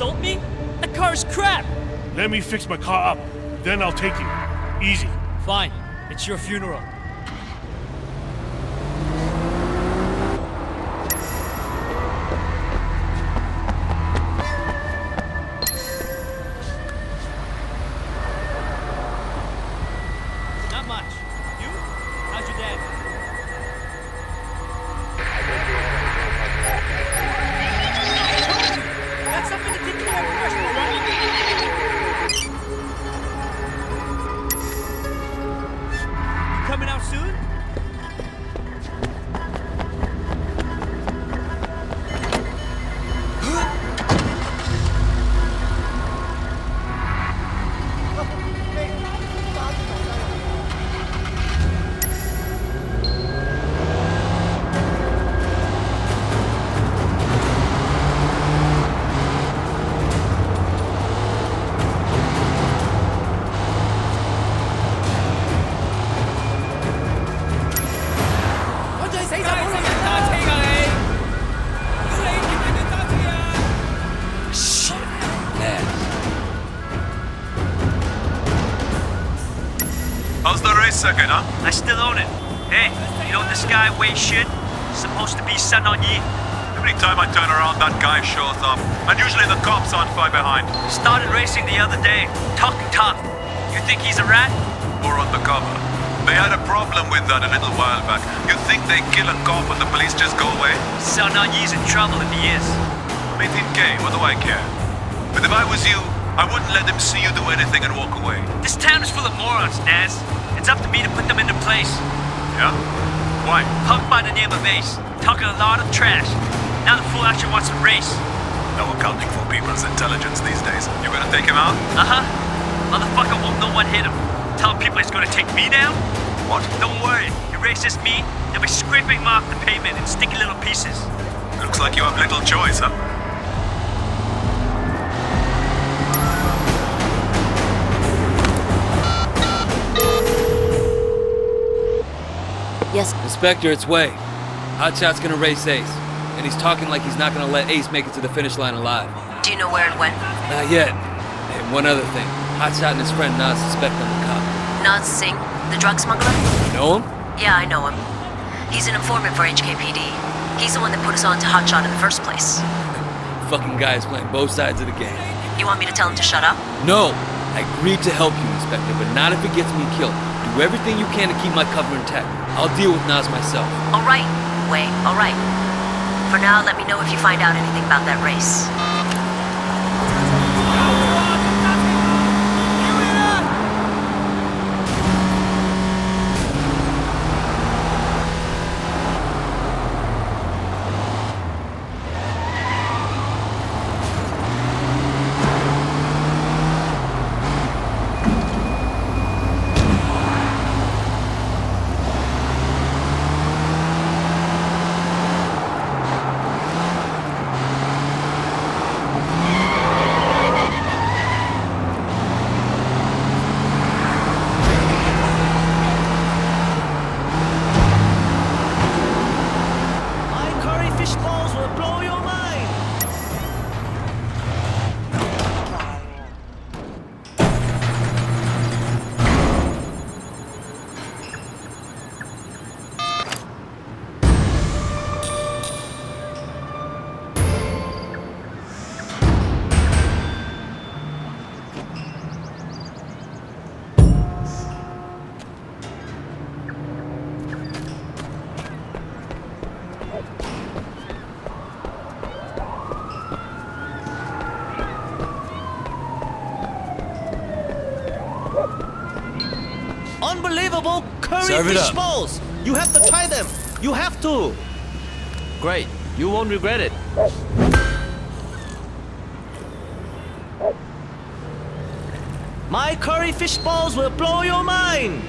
insult me? That car's crap! Let me fix my car up, then I'll take you. Easy. Fine, it's your funeral. Not much. You? How's your dad? That's something to take care of first, alright? You coming out soon? How's the race second, huh? I still own it. Hey, you know this guy weighs shit? Supposed to be son on ye. Every time I turn around, that guy shows up. And usually the cops aren't far behind. Started racing the other day. Talking tough. You think he's a rat? Or on the cover. They had a problem with that a little while back. You think they kill a cop and the police just go away? Son on ye's in trouble if he is. 18K, what do I care? But if I was you, I wouldn't let them see you do anything and walk away. This town is full of morons, Naz. It's up to me to put them into place. Yeah? Why? Punk by the name of Ace. Talking a lot of trash. Now the fool actually wants to race. No accounting for people's intelligence these days. You gonna take him out? Uh-huh. Motherfucker won't know what hit him. Telling people he's gonna take me down? What? Don't worry. You racist me, they'll be scraping him off the pavement in sticky little pieces. Looks like you have little choice, huh? Yes. Inspector, it's Way. Hotshot's gonna race Ace, and he's talking like he's not gonna let Ace make it to the finish line alive. Do you know where and when? Not yet. And one other thing. Hotshot and his friend Naz suspect I'm the cop. Naz Singh, the drug smuggler? You know him? Yeah, I know him. He's an informant for HKPD. He's the one that put us on to Hotshot in the first place. Fucking guy is playing both sides of the game. You want me to tell him to shut up? No! I agreed to help you, Inspector, but not if it gets me killed. Do everything you can to keep my cover intact. I'll deal with Naz myself. All right, Way, all right. For now, let me know if you find out anything about that race. Unbelievable curry Serve it fish up. balls! You have to try them! You have to! Great, you won't regret it. My curry fish balls will blow your mind!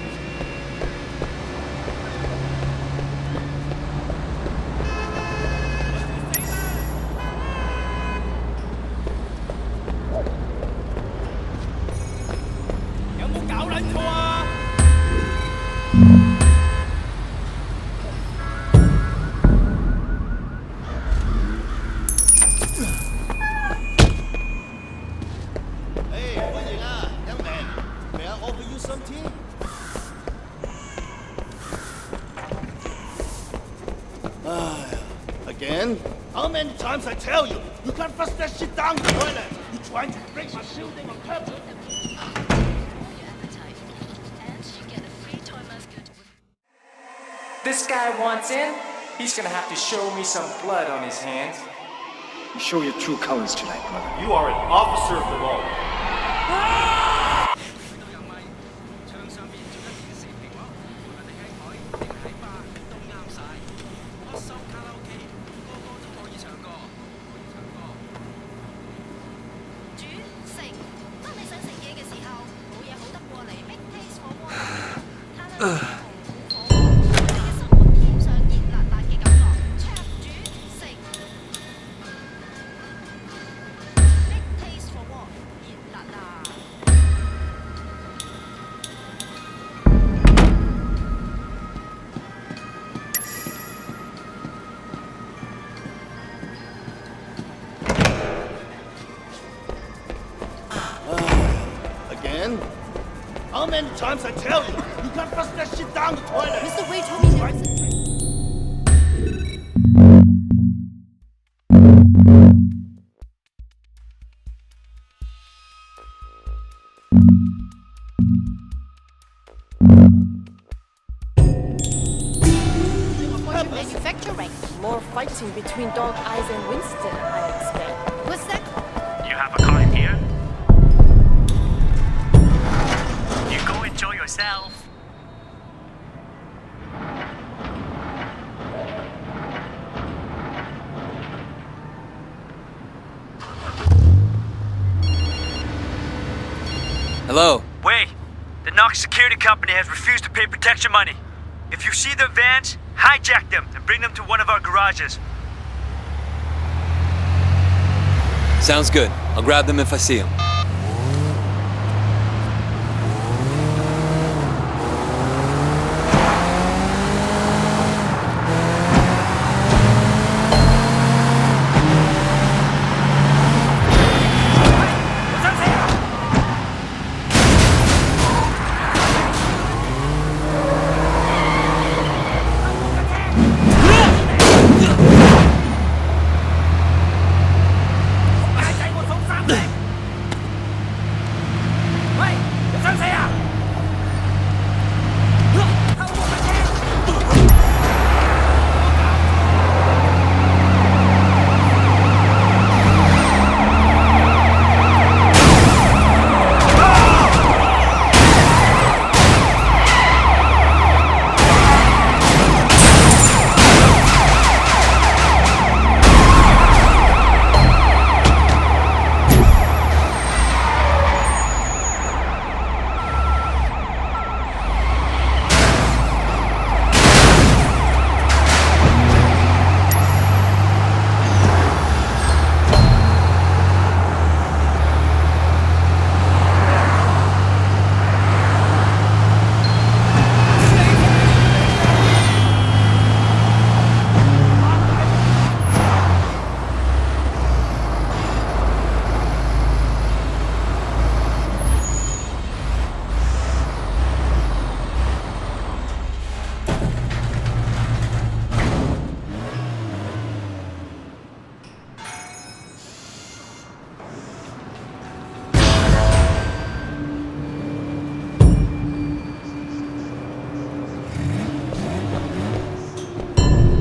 you some tea. Again? How many times I tell you? You can't flush that shit down the toilet. You trying to break my shielding on purpose. This guy wants in, he's gonna have to show me some blood on his hands. You show your true colors tonight, brother. You are an officer of the law. Again? How many times I tell you? You can't flush that shit down the toilet. Mr. Wei told me there was a... Manufacturing. More fighting between Dog Eyes and Winston, I expect. What's that? You have a car in here? You go enjoy yourself. Hello? Wait, the Knox Security Company has refused to pay protection money. If you see their vans, hijack them and bring them to one of our garages. Sounds good. I'll grab them if I see them.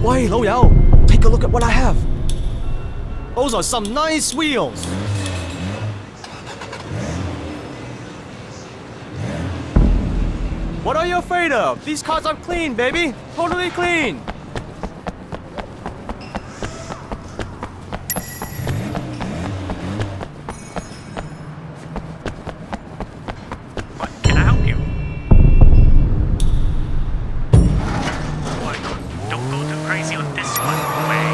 Wait, 老友, take a look at what I have. Those are some nice wheels. What are you afraid of? These cars are clean, baby. Totally clean. What? Can I help you? What? Don't go too crazy on this one, Wei.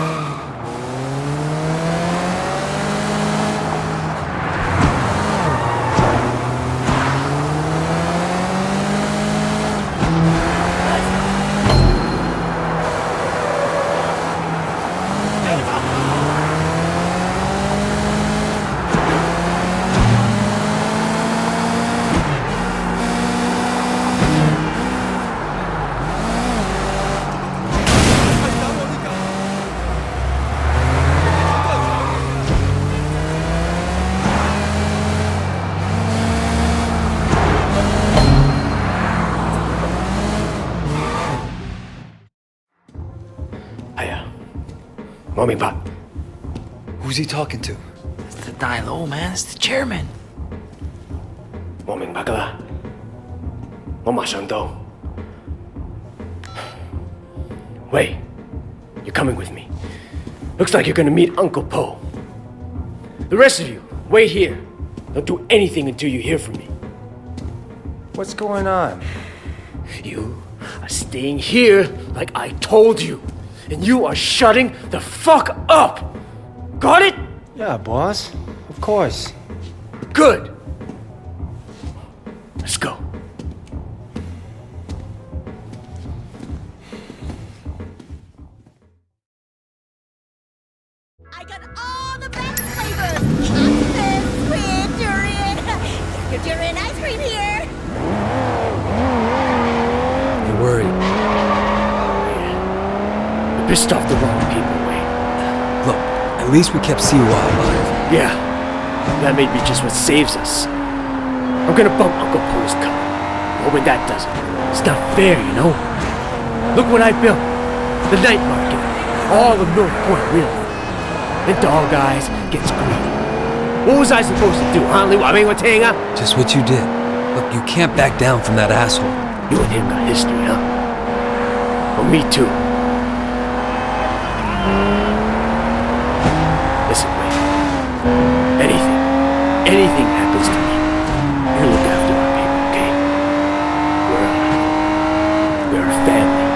Mommy Pop. Who's he talking to? It's the Dai-Lo, man. It's the chairman. 我明白㗎啦，我馬上到。Wait, you're coming with me. Looks like you're gonna meet Uncle Po. The rest of you, wait here. Don't do anything until you hear from me. What's going on? You are staying here like I told you. And you are shutting the fuck up! Got it? Yeah, boss. Of course. Good. Let's go. I got all the best flavors. Octopus, squid, durian. Your durian ice cream here. You're worried. You pissed off the wrong people, Wayne. Look, at least we kept Siwa alive. Yeah, that may be just what saves us. I'm gonna bump Uncle Po's cover. Hoping that does it. It's not fair, you know? Look what I built. The night market. All of North Point real. The dog eyes gets greedy. What was I supposed to do, huh, Liu? I mean, what's hang up? Just what you did. Look, you can't back down from that asshole. You and him got history, huh? Well, me too. Listen, Wayne. Anything happens to me, you look after our people, okay? We're a family.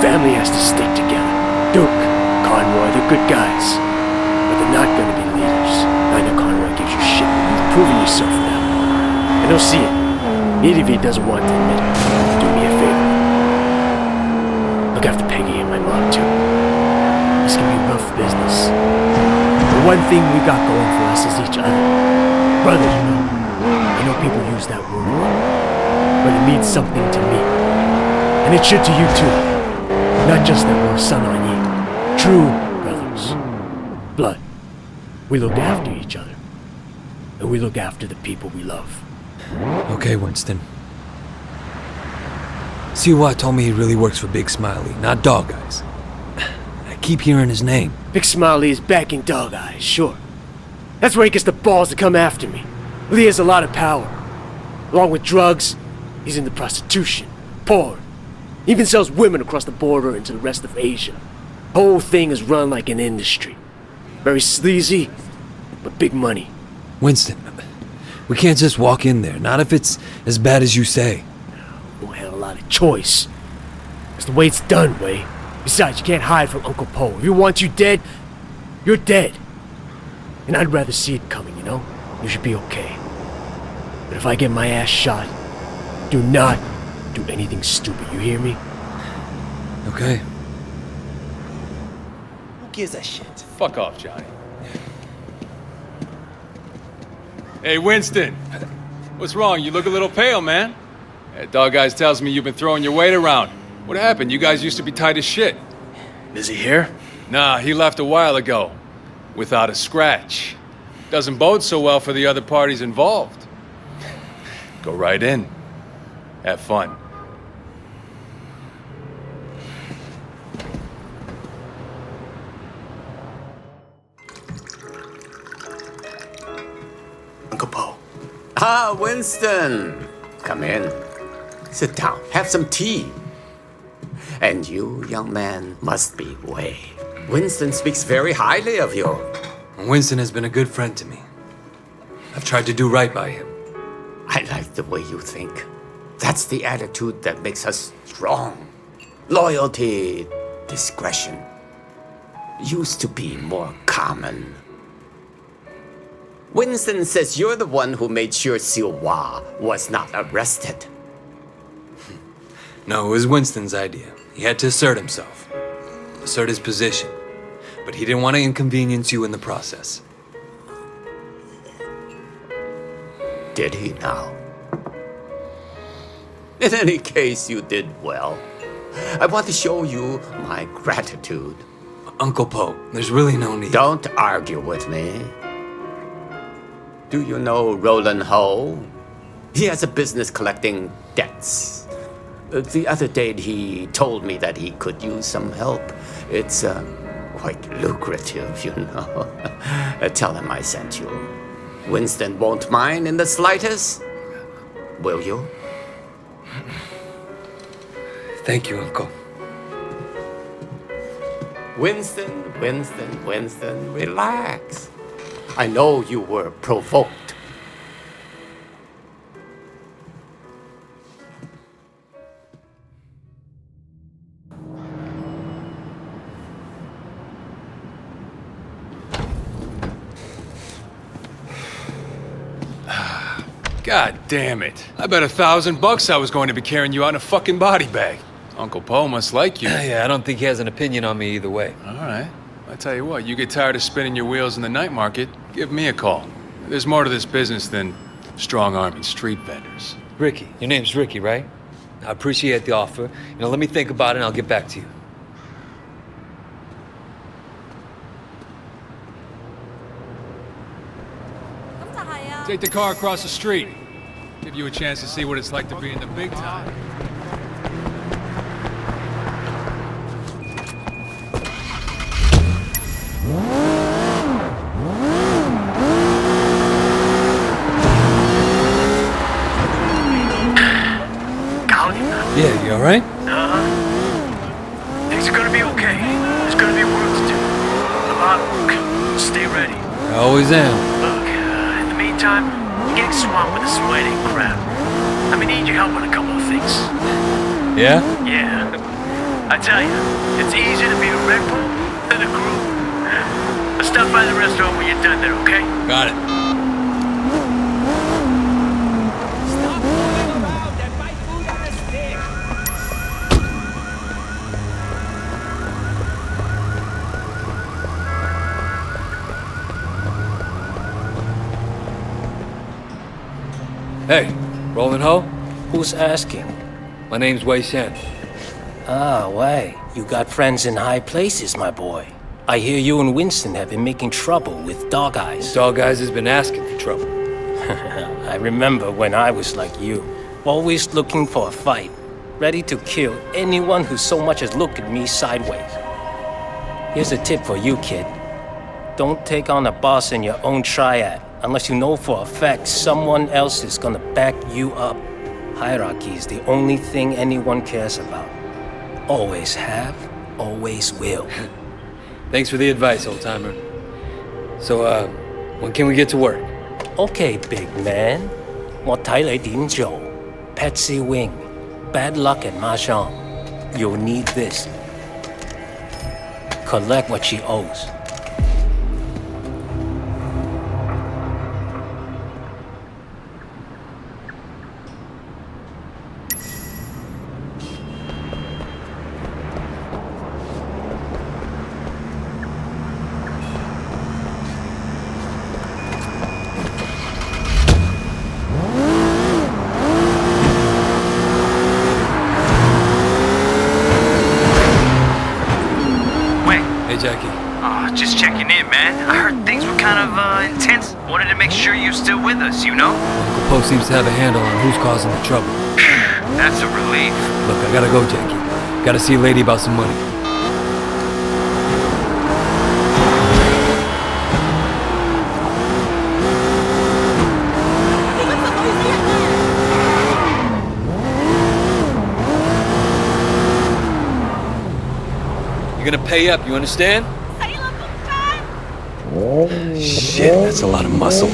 Family has to stick together. Duke, Conroy, they're good guys. But they're not gonna be leaders. I know Conroy gives you shit, but you've proven yourself now. I don't see it. Neither of you doesn't want to admit it. Do me a favor. Look after Peggy and my mom, too. This can be rough business. The one thing we got going for us is each other. Brothers, you know. I know people use that word wrong, but it means something to me. And it should to you too. Not just that we're son on ye. True brothers. Blood. We look after each other. And we look after the people we love. Okay, Winston. Siwa told me he really works for Big Smiley, not Dog Eyes. I keep hearing his name. Big Smiley is backing Dog Eyes, sure. That's where he gets the balls to come after me. Lee has a lot of power. Along with drugs, he's into prostitution, porn. Even sells women across the border into the rest of Asia. The whole thing is run like an industry. Very sleazy, but big money. Winston, we can't just walk in there, not if it's as bad as you say. We won't have a lot of choice. That's the way it's done, Way. Besides, you can't hide from Uncle Po. If he wants you dead, you're dead. And I'd rather see it coming, you know? You should be okay. But if I get my ass shot, do not do anything stupid, you hear me? Okay. Who gives a shit? Fuck off, Johnny. Hey, Winston. What's wrong? You look a little pale, man. That Dog Eyes tells me you've been throwing your weight around. What happened? You guys used to be tight as shit. Is he here? Nah, he left a while ago. Without a scratch. Doesn't bode so well for the other parties involved. Go right in. Have fun. Uncle Po. Ah, Winston. Come in. Sit down. Have some tea. And you, young man, must be Wei. Winston speaks very highly of you. Winston has been a good friend to me. I've tried to do right by him. I like the way you think. That's the attitude that makes us strong. Loyalty, discretion. Used to be more common. Winston says you're the one who made sure Siwa was not arrested. No, it was Winston's idea. He had to assert himself. Assert his position. But he didn't want to inconvenience you in the process. Did he now? In any case, you did well. I want to show you my gratitude. Uncle Po, there's really no need. Don't argue with me. Do you know Roland Ho? He has a business collecting debts. The other day he told me that he could use some help. It's quite lucrative, you know. Tell him I sent you. Winston won't mind in the slightest. Will you? Thank you, Uncle. Winston, relax. I know you were provoked. God damn it. I bet $1,000 I was going to be carrying you out in a fucking body bag. Uncle Poe must like you. Yeah, I don't think he has an opinion on me either way. All right. I tell you what, you get tired of spinning your wheels in the night market, give me a call. There's more to this business than strong-arming street vendors. Ricky. Your name's Ricky, right? I appreciate the offer. Let me think about it and I'll get back to you. Take the car across the street. Give you a chance to see what it's like to be in the big time. Yeah, you alright? Things are gonna be okay. There's gonna be work to do. A lot of work. Stay ready. I always am. Look, in the meantime, you're getting swamped with a sweating crowd. I'm gonna need your help on a couple of things. Yeah? Yeah. I tell you, it's easier to be a Red Bull than a group. Let's stop by the restaurant when you're done there, okay? Got it. Stop fooling around and buy food on a stick. Hey, Roland Ho? Who's asking? My name's Wei Shen. Ah, Wei. You got friends in high places, my boy. I hear you and Winston have been making trouble with Dog Eyes. Dog Eyes has been asking for trouble. I remember when I was like you, always looking for a fight, ready to kill anyone who so much as looked at me sideways. Here's a tip for you, kid. Don't take on a boss in your own triad unless you know for a fact someone else is gonna back you up. Hierarchy is the only thing anyone cares about. Always have, always will. Thanks for the advice, old-timer. So, when can we get to work? Okay, big man. 我睇你點做. Patsy Wing. Bad luck at Mahjong. You'll need this. Collect what she owes. Just checking in, man. I heard things were kind of intense. Wanted to make sure you're still with us, you know? Uncle Poe seems to have a handle on who's causing the trouble. That's a relief. Look, I gotta go, Jackie. Gotta see a lady about some money. You're gonna pay up, you understand? Shit, that's a lot of muscle.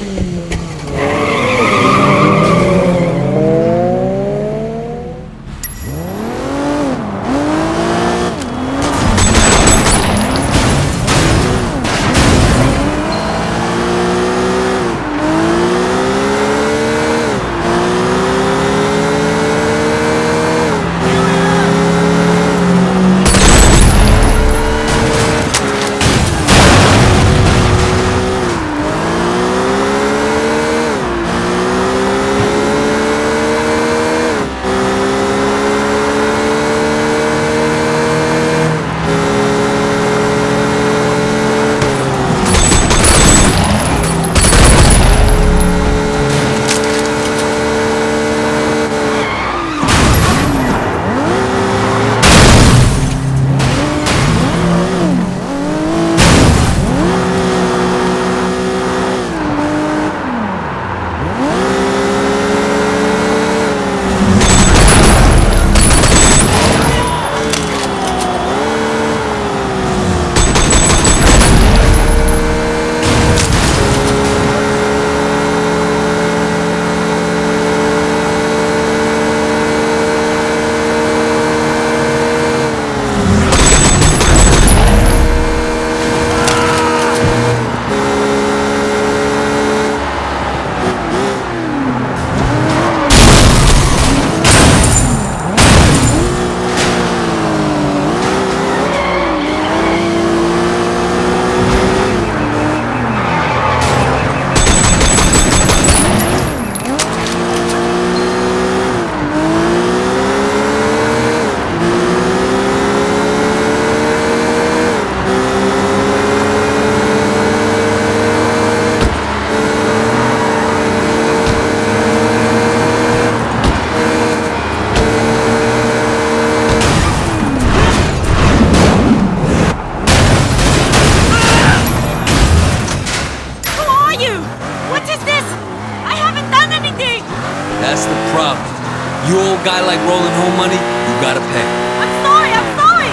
guy like rolling home money, you gotta pay. I'm sorry, I'm sorry!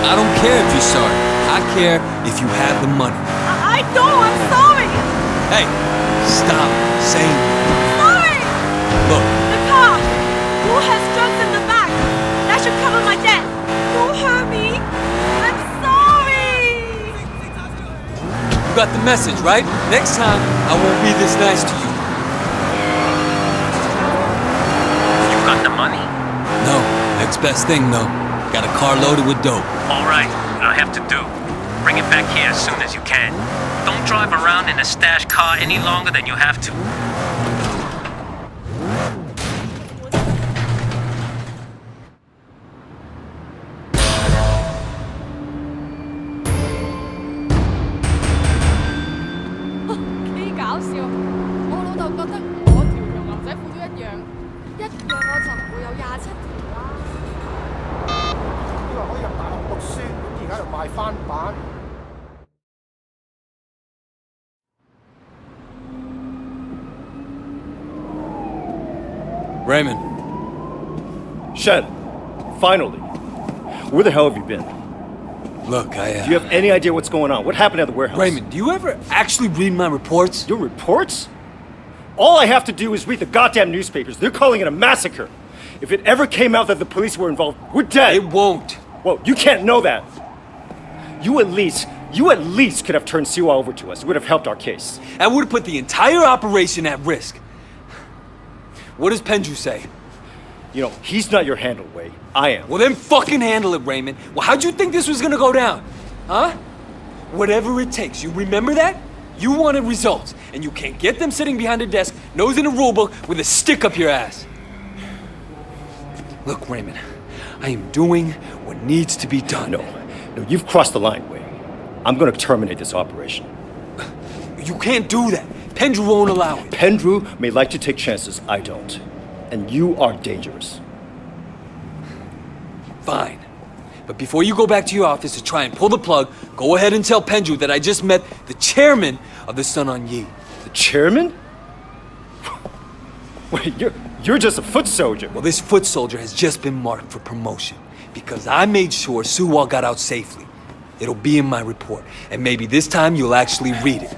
I don't care if you're sorry. I care if you have the money. I don't, I'm sorry! Hey, stop saying that. Sorry! Look, The car! Who has drugs in the back? That should cover my debt! Don't hurt me! I'm sorry! you got the message, right? Next time, I won't be this nice to you. You got the money? No, next best thing though. Got a car loaded with dope. All right, what I have to do. Bring it back here as soon as you can. Don't drive around in a stash car any longer than you have to. Raymond. Shen, finally. Where the hell have you been? Look, Do you have any idea what's going on? What happened at the warehouse? Raymond, do you ever actually read my reports? Your reports? All I have to do is read the goddamn newspapers. They're calling it a massacre. If it ever came out that the police were involved, we're dead. It won't. Well, you can't know that. You at least could have turned Siwa over to us. It would have helped our case. That would have put the entire operation at risk. What does Pendrew say? You know, he's not your handle, Wei. I am. Well, then fucking handle it, Raymond. Well, how'd you think this was gonna go down? Huh? Whatever it takes. You remember that? You wanted results, and you can't get them sitting behind a desk, nose in a rulebook, with a stick up your ass. Look, Raymond, I am doing what needs to be done. No, you've crossed the line, Wei. I'm gonna terminate this operation. You can't do that. Pendrew won't allow it. Pendrew may like to take chances, I don't. And you are dangerous. Fine. But before you go back to your office to try and pull the plug, go ahead and tell Pendrew that I just met the chairman of the Sun On Yee. The chairman? Wait, you're just a foot soldier. Well, this foot soldier has just been marked for promotion because I made sure Suwa got out safely. It'll be in my report, and maybe this time you'll actually read it.